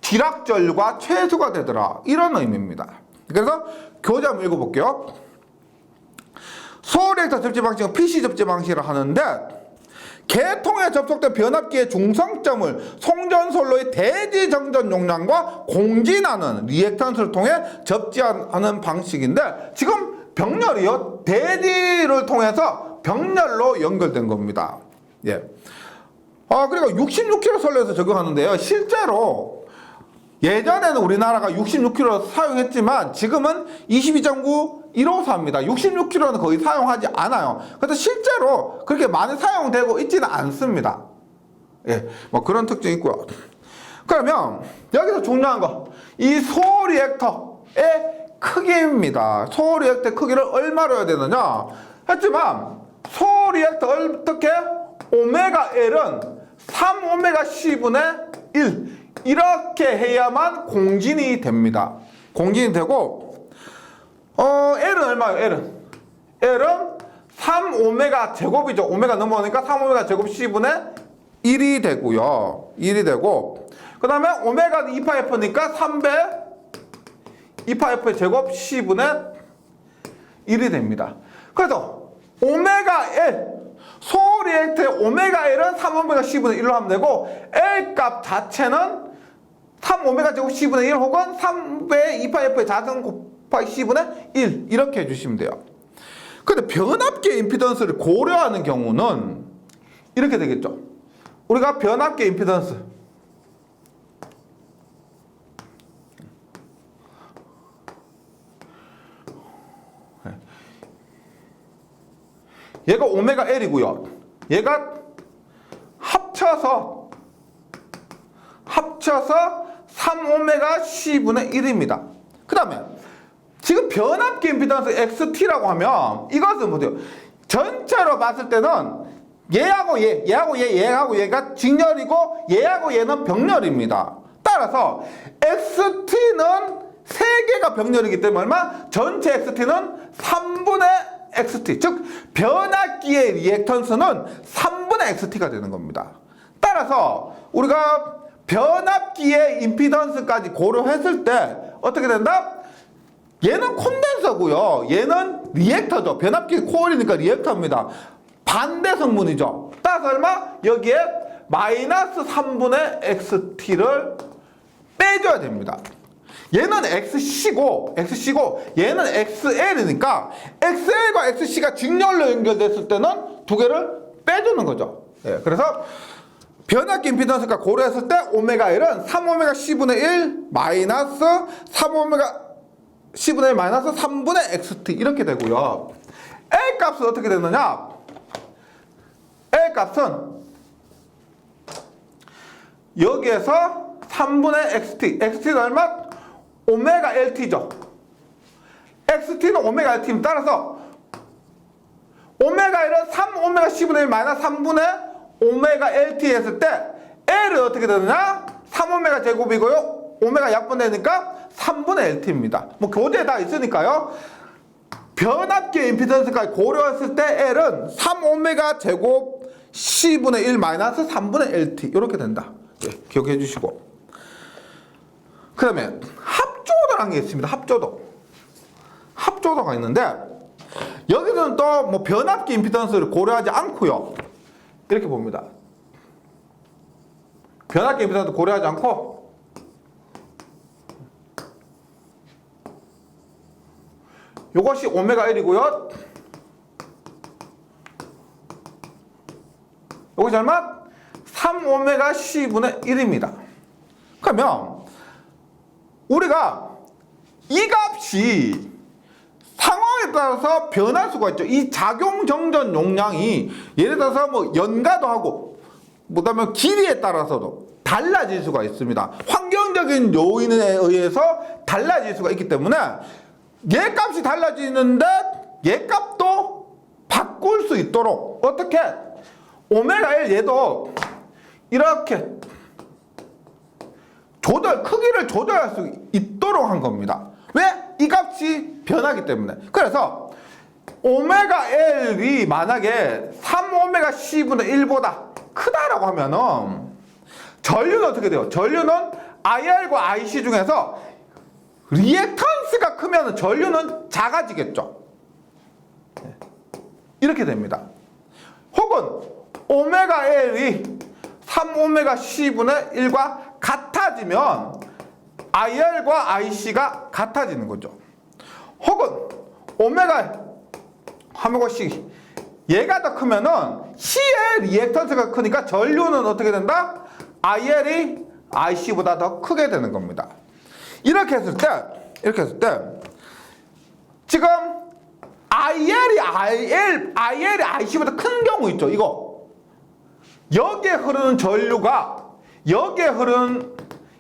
Speaker 1: 지락 전류가 최소가 되더라, 이런 의미입니다. 그래서 교재 한번 읽어볼게요. 소호 리액터 접지 방식은 PC 접지 방식이라 하는데, 개통에 접속된 변압기의 중성점을 송전솔로의 대지 정전 용량과 공진하는 리액턴스를 통해 접지하는 방식인데, 지금 병렬이요, 대지를 통해서 병렬로 연결된 겁니다. 예. 그리고 66kV 선로에서 적용하는데요. 실제로 예전에는 우리나라가 66kV 사용했지만 지금은 22.9 154입니다. 66kV는 거의 사용하지 않아요. 그래서 실제로 그렇게 많이 사용되고 있지는 않습니다. 예, 그런 특징이 있고요. 그러면 여기서 중요한 거, 이 소호 리액터의 크기입니다. 소호 리액터의 크기를 얼마로 해야 되느냐 했지만, 소호 리액터 어떻게? 오메가 L은 3오메가 C분의 1 이렇게 해야만 공진이 됩니다. 공진이 되고, L은 얼마예요? L은 3오메가 제곱이죠. 오메가 넘어오니까 3오메가 제곱 C분의 1이 되고요. 1이 되고, 그 다음에 오메가는 2파이프니까 3배 2파이프 제곱 C분의 1이 됩니다. 그래서 오메가 L, 소호 리액터의 오메가 L은 3오메가 C분의 1로 하면 되고, L 값 자체는 3오메가 제곱 C분의 1 혹은 3배 2파이프의 자승 곱하기 C분의 1 이렇게 해주시면 돼요. 근데 변압기의 임피던스를 고려하는 경우는 이렇게 되겠죠. 우리가 변압기의 임피던스, 얘가 오메가 L이고요. 얘가 합쳐서 3오메가 C분의 1입니다. 그 다음에 지금 변압기 임피던스 XT라고 하면 이것은 뭐죠? 전체로 봤을 때는 얘하고 얘가 직렬이고 얘하고 얘는 병렬입니다. 따라서 XT는 3개가 병렬이기 때문에 얼마? 전체 XT는 3분의 XT, 즉 변압기의 리액턴스는 3분의 XT가 되는 겁니다. 따라서 우리가 변압기의 임피던스까지 고려했을 때 어떻게 된다? 얘는 콘덴서고요, 얘는 리액터죠. 변압기 코일이니까 리액터입니다. 반대 성분이죠. 따라서 얼마? 여기에 마이너스 3분의 XT를 빼줘야 됩니다. 얘는 XC고 얘는 XL이니까 XL과 XC가 직렬로 연결됐을 때는 두 개를 빼주는 거죠. 예, 그래서 변압기 임피던스가 고려했을 때 오메가 L은 3오메가 C분의 1 마이너스 3오메가 C분의 1 마이너스 3분의 XT 이렇게 되고요. L 값은 어떻게 되느냐? L 값은 여기에서 3분의 XT는 얼마? 오메가 LT죠. XT는 오메가 LT입니다. 따라서 오메가 L은 3오메가 C분의 1 마이너스 3분의 오메가 LT 했을 때 L은 어떻게 되느냐? 3오메가 제곱이고요. 오메가 약분되니까 3분의 LT입니다. 뭐 교재에 다 있으니까요. 변압기 임피던스까지 고려했을 때 L은 3오메가 제곱 C분의 1 마이너스 3분의 LT 이렇게 된다. 예, 기억해 주시고. 그 다음에 합조도라는 게 있습니다. 합조도가 있는데 여기서는 또 뭐 변압기 임피던스를 고려하지 않고요. 이렇게 봅니다. 변압기 임피던스 고려하지 않고 요것이 오메가 1이고요. 요것이 얼마? 3오메가 C분의 1입니다. 그러면 우리가 이 값이 상황에 따라서 변할 수가 있죠. 이 작용 정전 용량이 예를 들어서 뭐 연가도 하고 그다음에 길이에 따라서도 달라질 수가 있습니다. 환경적인 요인에 의해서 달라질 수가 있기 때문에 얘 값이 달라지는데 얘 값도 바꿀 수 있도록 어떻게 오메가 1 얘도 이렇게 크기를 조절할 수 있도록 한 겁니다. 왜? 이 값이 변하기 때문에. 그래서 오메가 L이 만약에 3오메가 C분의 1보다 크다라고 하면은 전류는 어떻게 돼요? 전류는 IR과 IC 중에서 리액턴스가 크면 전류는 작아지겠죠. 이렇게 됩니다. 혹은 오메가 L이 3오메가 C분의 1과 같아지면 IR과 IC가 같아지는 거죠. 혹은 오메가 C 얘가 더 크면은 C의 리액턴스가 크니까 전류는 어떻게 된다? IR이 IC보다 더 크게 되는 겁니다. 이렇게 했을 때 지금 IL이 IC보다 큰 경우 있죠. 이거 여기에 흐르는 전류가 여기에 흐르는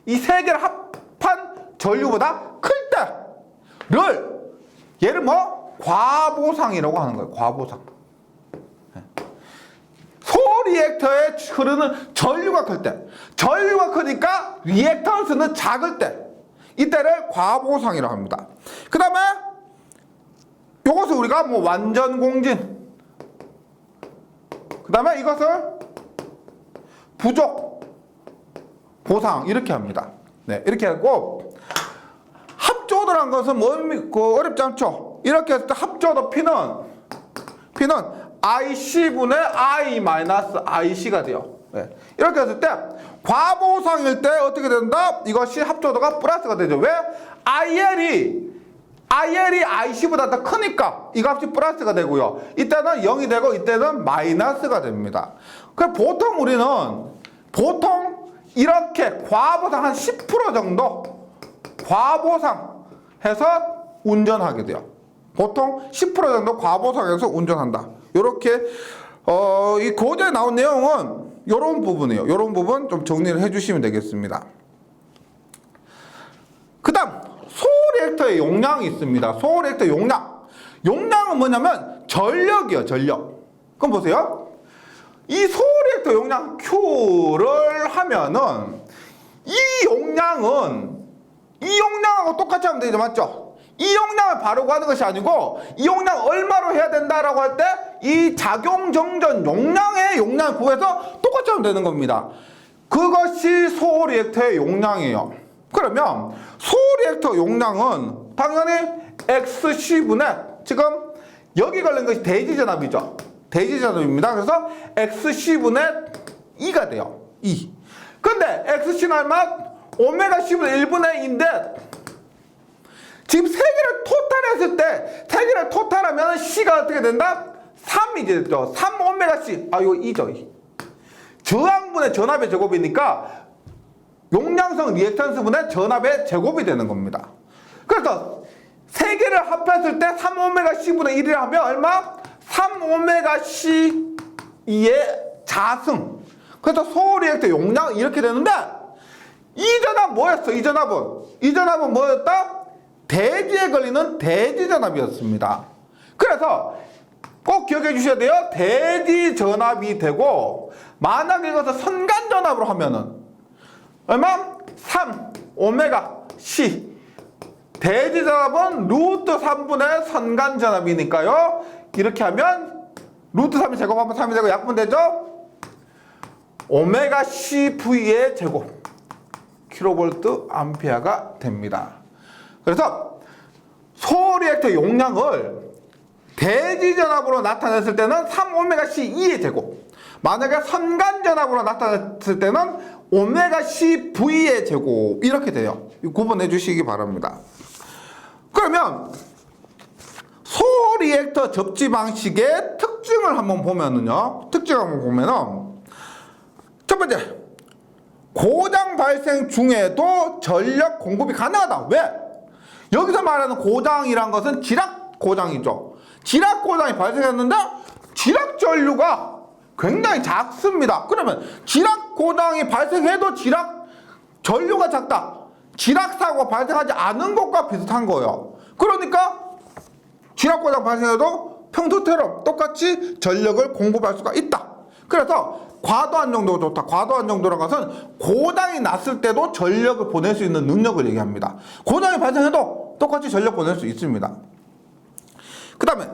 Speaker 1: 이 세 개를 합한 전류보다 클 때를 얘를 뭐 과보상이라고 하는 거예요. 과보상. 소리액터에 흐르는 전류가 클 때, 전류가 크니까 리액턴스는 작을 때, 이때를 과보상이라고 합니다. 그 다음에 이것을 우리가 뭐 완전 공진, 그 다음에 이것을 부족 보상 이렇게 합니다. 네, 이렇게 하고 합조도란 것은 뭐 어렵지 않죠. 이렇게 했을 때 합조도 P는 IC분의 I 마이너스 IC가 돼요. 네. 이렇게 했을 때 과보상일 때 어떻게 된다? 이것이 합조도가 플러스가 되죠. 왜? IL이 IC보다 더 크니까 이 값이 플러스가 되고요. 이때는 0이 되고 이때는 마이너스가 됩니다. 그래서 보통 우리는 이렇게 과보상 한 10% 정도 과보상해서 운전하게 돼요. 보통 10% 정도 과보상해서 운전한다. 이렇게 이 교재에 나온 내용은 이런 부분이에요. 이런 부분 좀 정리를 해주시면 되겠습니다. 그 다음 소리액터의 용량이 있습니다. 소리액터 용량은 뭐냐면 전력이에요. 전력. 그럼 보세요. 이 소리액터 용량 Q를 하면은 이 용량하고 똑같이 하면 되죠. 맞죠? 이 용량을 바로 구하는 것이 아니고 이 용량 얼마로 해야 된다라고 할 때 이 작용 정전 용량의 용량을 구해서 똑같이 하면 되는 겁니다. 그것이 소리액터의 용량이에요. 그러면 소리액터 용량은 당연히 XC분의 지금 여기 걸린 것이 대지전압이죠. 대지전압입니다. 그래서 XC분의 2가 돼요. 2. 근데 XC는 얼마? 오메가 C분의 1분의 2인데 지금 세 개를 토탈했을 때 세 개를 토탈하면 C가 어떻게 된다? 3이 되죠. 3 오메가 C. 이거 2죠. 저항분의 전압의 제곱이니까 용량성 리액턴스분의 전압의 제곱이 되는 겁니다. 그래서 세 개를 합했을 때 3 오메가 C분의 1이라 하면 얼마? 3 오메가 C2의 자승. 그래서 소리액터 용량 이렇게 되는데 이 전압 뭐였어? 이 전압은 뭐였다? 대지에 걸리는 대지전압이었습니다. 그래서 꼭 기억해 주셔야 돼요. 대지전압이 되고 만약에 이것을 선간전압으로 하면은 얼마? 3 오메가 C 대지전압은 루트 3분의 선간전압이니까요. 이렇게 하면 루트 3이 제곱하면 3이 되고 약분되죠? 오메가 CV의 제곱 킬로볼트 암페어가 됩니다. 그래서 소리액터 용량을 대지전압으로 나타냈을 때는 3오메가 C2의 제곱, 만약에 선간전압으로 나타냈을 때는 오메가 CV의 제곱 이렇게 돼요. 구분해 주시기 바랍니다. 그러면 소리액터 접지 방식의 특징을 한번 보면은요. 첫 번째, 고장 발생 중에도 전력 공급이 가능하다. 왜? 여기서 말하는 고장이란 것은 지락 고장이죠. 지락 고장이 발생했는데 지락 전류가 굉장히 작습니다. 그러면 지락 고장이 발생해도 지락 전류가 작다. 지락 사고가 발생하지 않은 것과 비슷한 거예요. 그러니까 지락 고장 발생해도 평소처럼 똑같이 전력을 공급할 수가 있다. 그래서 과도한 정도가 좋다. 과도한 정도라는 것은 고장이 났을 때도 전력을 보낼 수 있는 능력을 얘기합니다. 고장이 발생해도 똑같이 전력 보낼 수 있습니다. 그 다음에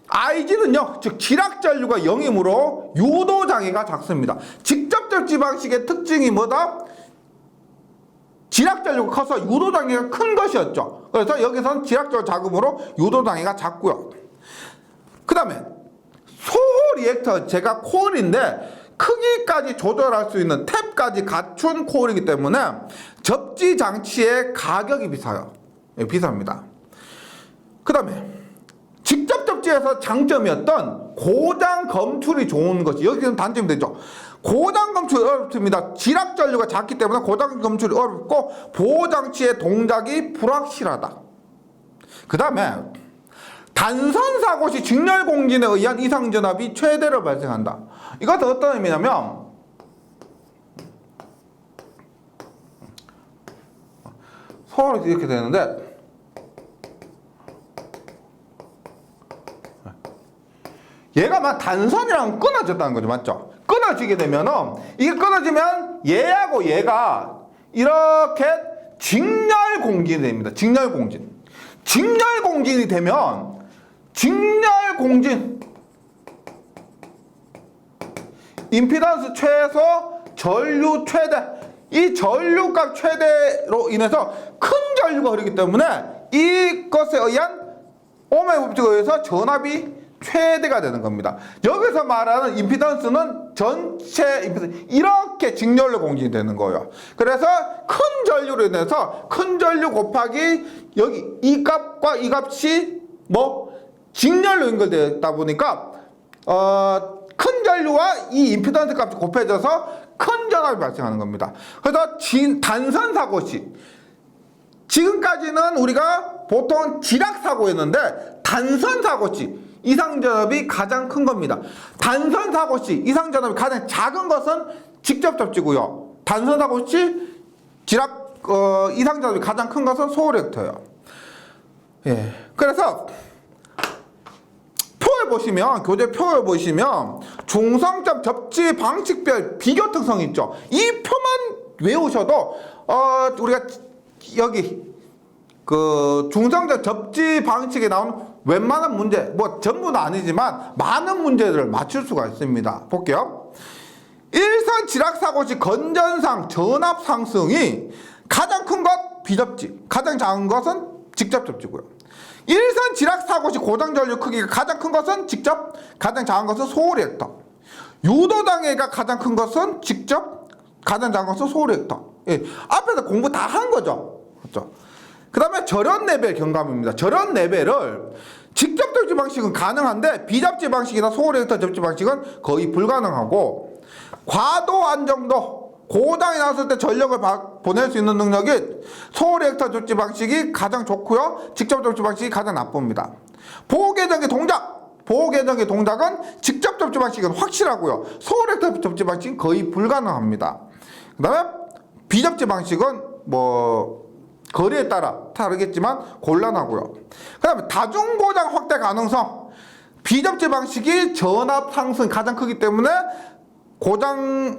Speaker 1: IG는요, 즉 지락 전류가 0이므로 유도 장애가 작습니다. 직접 접지 방식의 특징이 뭐다? 지락 전류가 커서 유도 장애가 큰 것이었죠. 그래서 여기서는 지락 전류 작음으로 유도 장애가 작고요. 그 다음에 소호 리액터, 제가 코일인데 크기까지 조절할 수 있는 탭까지 갖춘 코일이기 때문에 접지 장치의 가격이 비싸요. 비쌉니다. 그 다음에 직접 접지에서 장점이었던 고장 검출이 좋은 것이 여기는 단점이 되죠. 고장 검출이 어렵습니다. 지락 전류가 작기 때문에 고장 검출이 어렵고 보호 장치의 동작이 불확실하다. 그 다음에 단선 사고 시 직렬 공진에 의한 이상 전압이 최대로 발생한다. 이것은 어떤 의미냐면 서울이 이렇게 되는데 얘가 막 단선이랑 끊어졌다는 거죠. 맞죠? 끊어지게 되면은 이게 끊어지면 얘하고 얘가 이렇게 직렬 공진이 됩니다. 직렬 공진. 직렬 공진이 되면 직렬 공진 임피던스 최소 전류 최대, 이 전류값 최대로 인해서 큰 전류가 흐르기 때문에 이것에 의한 오음의 법칙에 의해서 전압이 최대가 되는 겁니다. 여기서 말하는 임피던스는 전체 임피던스 이렇게 직렬로 공진이 되는 거예요. 그래서 큰 전류로 인해서 큰 전류 곱하기 여기 이 값과 이 값이 뭐 직렬로 연결되어 있다 보니까 큰 전류와 이 임피던스 값이 곱해져서 큰 전압이 발생하는 겁니다. 그래서 단선 사고 시 지금까지는 우리가 보통 지락 사고였는데 단선 사고 시 이상 전압이 가장 큰 겁니다. 단선 사고 시 이상 전압이 가장 작은 것은 직접 접지고요. 단선 사고 시 지락 이상 전압이 가장 큰 것은 소호 리액터예요. 예. 그래서 표에 보시면 교재 표에 보시면 중성점 접지 방식별 비교 특성이 있죠. 이 표만 외우셔도 우리가 여기 그 중성점 접지 방식에 나온 웬만한 문제, 뭐 전부는 아니지만 많은 문제들을 맞출 수가 있습니다. 볼게요. 일선 지락 사고 시 건전상 전압 상승이 가장 큰 것 비접지, 가장 작은 것은 직접 접지고요. 일선 지락 사고 시 고장 전류 크기가 가장 큰 것은 직접, 가장 작은 것은 소호 리액터. 유도 장애가 가장 큰 것은 직접, 가장 작은 것은 소호 리액터. 예, 앞에서 공부 다 한 거죠. 그렇죠? 그 다음에 절연 레벨 경감입니다. 절연 레벨을 직접 접지 방식은 가능한데 비접지 방식이나 소호 리액터 접지 방식은 거의 불가능하고, 과도 안정도, 고장이 났을 때 전력을 보낼 수 있는 능력이 소호 리액터 접지 방식이 가장 좋고요. 직접 접지 방식이 가장 나쁩니다. 보호 계정기 동작, 보호 계정기 동작은 직접 접지 방식은 확실하고요. 소호 리액터 접지 방식은 거의 불가능합니다. 그 다음에 비접지 방식은 뭐 거리에 따라 다르겠지만 곤란하고요. 그 다음에 다중고장 확대 가능성, 비접지 방식이 전압 상승이 가장 크기 때문에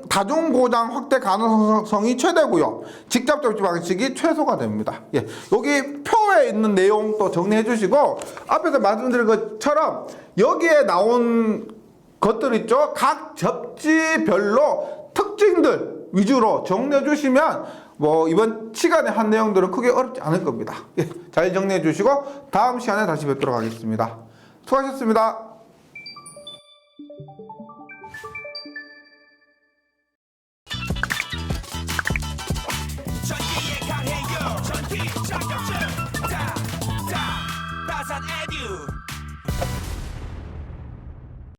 Speaker 1: 다중 고장 확대 가능성이 최대고요. 직접 접지 방식이 최소가 됩니다. 예, 여기 표에 있는 내용 또 정리해 주시고 앞에서 말씀드린 것처럼 여기에 나온 것들 있죠. 각 접지별로 특징들 위주로 정리해 주시면 뭐 이번 시간에 한 내용들은 크게 어렵지 않을 겁니다. 예, 잘 정리해 주시고 다음 시간에 다시 뵙도록 하겠습니다. 수고하셨습니다.
Speaker 2: 전기에 강해요 전기 자격증 다산 에듀